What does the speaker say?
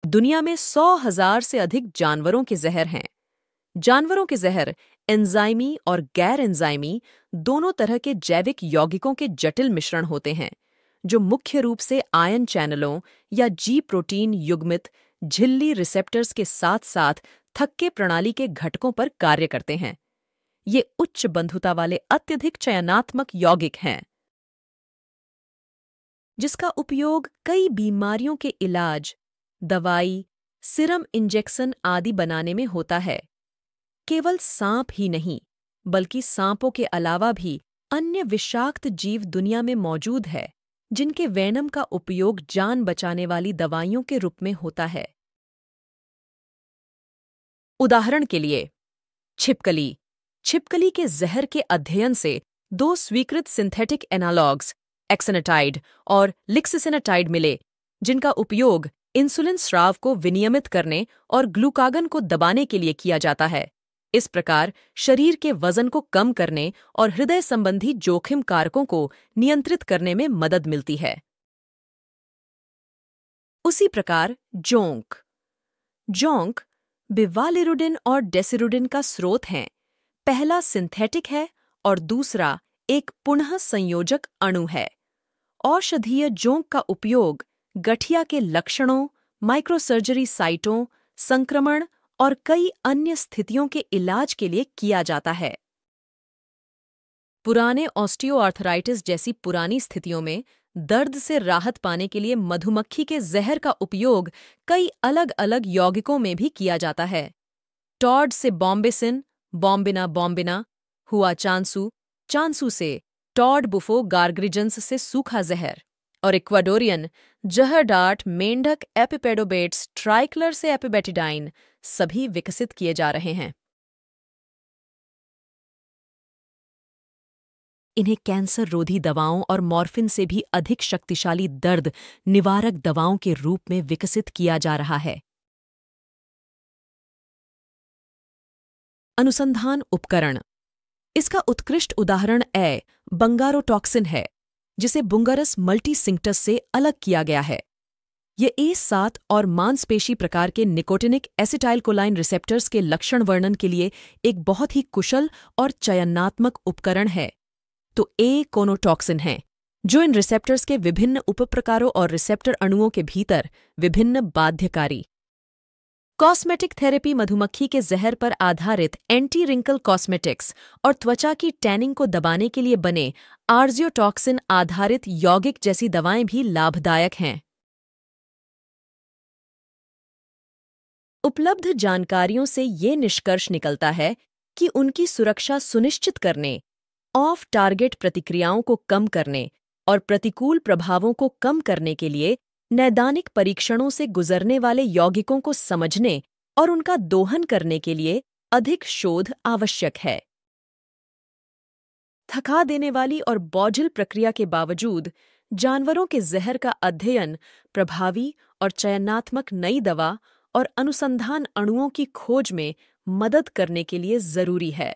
दुनिया में 100,000 से अधिक जानवरों के जहर हैं। जानवरों के जहर एंजाइमी और गैर एंजाइमी दोनों तरह के जैविक यौगिकों के जटिल मिश्रण होते हैं, जो मुख्य रूप से आयन चैनलों या जी प्रोटीन युग्मित झिल्ली रिसेप्टर्स के साथ साथ थक्के प्रणाली के घटकों पर कार्य करते हैं। ये उच्च बंधुता वाले अत्यधिक चयनात्मक यौगिक हैं, जिसका उपयोग कई बीमारियों के इलाज, दवाई, सीरम इंजेक्शन आदि बनाने में होता है। केवल सांप ही नहीं, बल्कि सांपों के अलावा भी अन्य विषाक्त जीव दुनिया में मौजूद है, जिनके वेनम का उपयोग जान बचाने वाली दवाइयों के रूप में होता है। उदाहरण के लिए, छिपकली। छिपकली के जहर के अध्ययन से 2 स्वीकृत सिंथेटिक एनालॉग्स, एक्सनाटाइड और लिक्सिसिनाटाइड मिले, जिनका उपयोग इंसुलिन स्राव को विनियमित करने और ग्लूकागन को दबाने के लिए किया जाता है। इस प्रकार शरीर के वजन को कम करने और हृदय संबंधी जोखिम कारकों को नियंत्रित करने में मदद मिलती है। उसी प्रकार जोंक बिवालिरुडिन और डेसिरुडिन का स्रोत हैं। पहला सिंथेटिक है और दूसरा एक पुनः संयोजक अणु है। औषधीय जोंक का उपयोग गठिया के लक्षणों, माइक्रोसर्जरी साइटों, संक्रमण और कई अन्य स्थितियों के इलाज के लिए किया जाता है। पुराने ऑस्टियोआर्थराइटिस जैसी पुरानी स्थितियों में दर्द से राहत पाने के लिए मधुमक्खी के जहर का उपयोग कई अलग अलग यौगिकों में भी किया जाता है। टॉड से बॉम्बेसिन, बॉम्बिना, हुआ चांसू से टॉड बुफो गार्ग्रिजन्स से सूखा जहर, और इक्वाडोरियन जहरडार्ट मेंढक एपिपेडोबेट्स ट्राइक्लर से एपिबेटिडाइन सभी विकसित किए जा रहे हैं। इन्हें कैंसर रोधी दवाओं और मॉर्फिन से भी अधिक शक्तिशाली दर्द निवारक दवाओं के रूप में विकसित किया जा रहा है। अनुसंधान उपकरण। इसका उत्कृष्ट उदाहरण बंगारोटॉक्सिन है, जिसे बुंगरस मल्टीसिंक्टस से अलग किया गया है। ये A7 और मांसपेशी प्रकार के निकोटिनिक एसिटाइलकोलाइन रिसेप्टर्स के लक्षण वर्णन के लिए एक बहुत ही कुशल और चयनात्मक उपकरण है। तो कोनोटॉक्सिन है, जो इन रिसेप्टर्स के विभिन्न उपप्रकारों और रिसेप्टर अणुओं के भीतर विभिन्न बाध्यकारी। कॉस्मेटिक थेरेपी मधुमक्खी के जहर पर आधारित एंटी रिंकल कॉस्मेटिक्स और त्वचा की टैनिंग को दबाने के लिए बने आर्जियोटॉक्सिन आधारित यौगिक जैसी दवाएं भी लाभदायक हैं। उपलब्ध जानकारियों से ये निष्कर्ष निकलता है कि उनकी सुरक्षा सुनिश्चित करने, ऑफ टारगेट प्रतिक्रियाओं को कम करने और प्रतिकूल प्रभावों को कम करने के लिए नैदानिक परीक्षणों से गुजरने वाले यौगिकों को समझने और उनका दोहन करने के लिए अधिक शोध आवश्यक है। थका देने वाली और बोझिल प्रक्रिया के बावजूद जानवरों के जहर का अध्ययन प्रभावी और चयनात्मक नई दवा और अनुसंधान अणुओं की खोज में मदद करने के लिए जरूरी है।